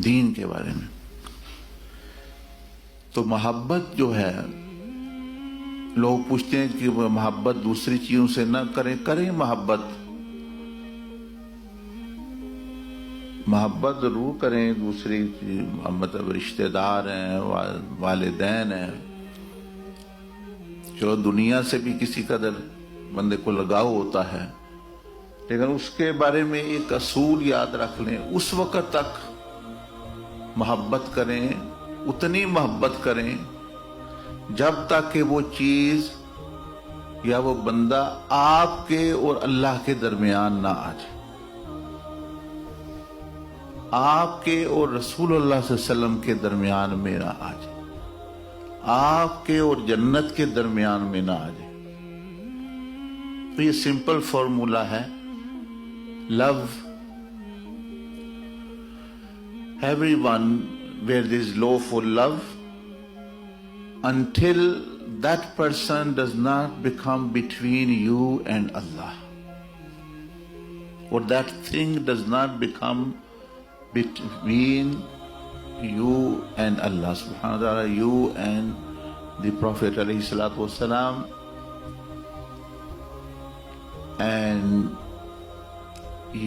دین کے بارے میں. تو محبت جو ہے، لوگ پوچھتے ہیں کہ محبت دوسری چیزوں سے نہ کریں. کریں محبت ضرور کریں. دوسری مطلب رشتہ دار ہیں، والدین ہیں، چلو دنیا سے بھی کسی قدر بندے کو لگاؤ ہوتا ہے، لیکن اس کے بارے میں ایک اصول یاد رکھ لیں. اس وقت تک محبت کریں، اتنی محبت کریں جب تک کہ وہ چیز یا وہ بندہ آپ کے اور اللہ کے درمیان نہ آ جائے، آپ کے اور رسول اللہ صلی اللہ علیہ وسلم کے درمیان میں نہ آ جائے، آپ کے اور جنت کے درمیان میں نہ آ جائے. تو یہ سمپل فارمولا ہے. Love everyone where there is lawful love until that person does not become between you and Allah, or that thing does not become between you and Allah subhanahu wa ta'ala, you and the Prophet alayhi salatu wasalam, and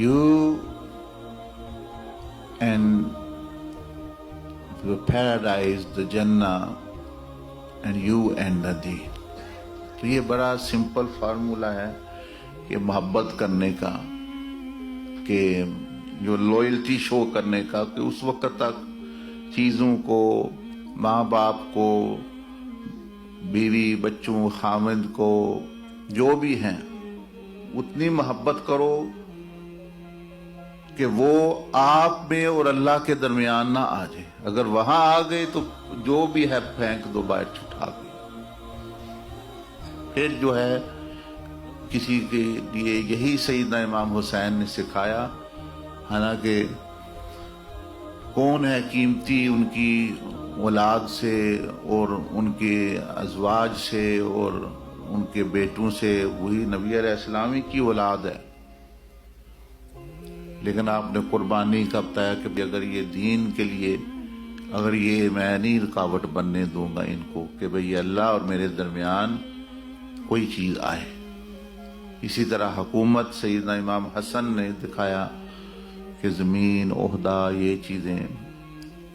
you and the paradise, the Jannah, and you and the deen. تو یہ بڑا simple formula ہے کہ محبت کرنے کا، کہ جو لوئلٹی شو کرنے کا، کہ اس وقت تک چیزوں کو، ماں باپ کو، بیوی بچوں، خاوند کو، جو بھی ہیں، اتنی محبت کرو کہ وہ آپ میں اور اللہ کے درمیان نہ آ جائے. اگر وہاں آ گئے تو جو بھی ہے پھینک دو باہر، اٹھا کے. پھر جو ہے کسی کے لیے یہی سیدنا امام حسین نے سکھایا. حالانکہ کون ہے قیمتی ان کی اولاد سے اور ان کے ازواج سے اور ان کے بیٹوں سے؟ وہی نبی علیہ السلام کی اولاد ہے. لیکن آپ نے قربانی کا بتایا کہ اگر یہ دین کے لیے، اگر یہ میں نہیں رکاوٹ بننے دوں گا ان کو کہ بھئی اللہ اور میرے درمیان کوئی چیز آئے. اسی طرح حکومت، سیدنا امام حسن نے دکھایا کہ زمین، عہدہ، یہ چیزیں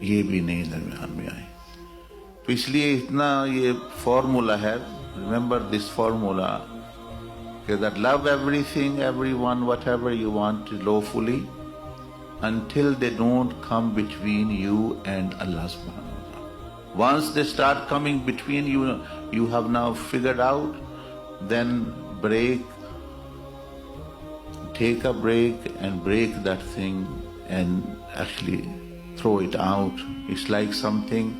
یہ بھی نہیں درمیان میں آئیں. تو اس لیے اتنا یہ فارمولا ہے. ریمبر دس فارمولا کہ that love everything, everyone, whatever you want lawfully until they don't come between you and Allah subhanahu wa ta'ala. Once they start coming between you, you have now figured out, then take a break and break that thing and actually throw it out. It's like something,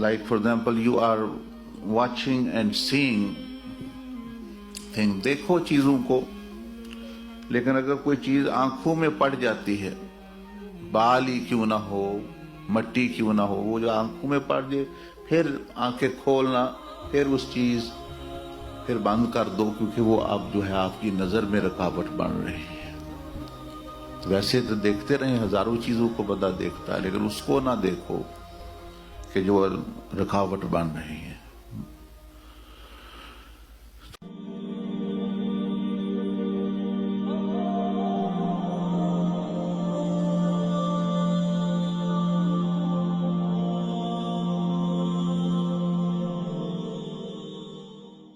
like for example, you are watching and seeing thing. دیکھو چیزوں کو، لیکن اگر کوئی چیز آنکھوں میں پڑ جاتی ہے، بال ہی کیوں نہ ہو، مٹی کیوں نہ ہو، وہ جو آنکھوں میں پڑ جائے، پھر آنکھیں کھولنا، پھر اس چیز پھر بند کر دو، کیونکہ وہ اب جو ہے آپ کی نظر میں رکاوٹ بن رہی ہے. ویسے تو دیکھتے رہیں، ہزاروں چیزوں کو بندہ دیکھتا ہے، لیکن اس کو نہ دیکھو کہ جو رکاوٹ بن رہی ہے.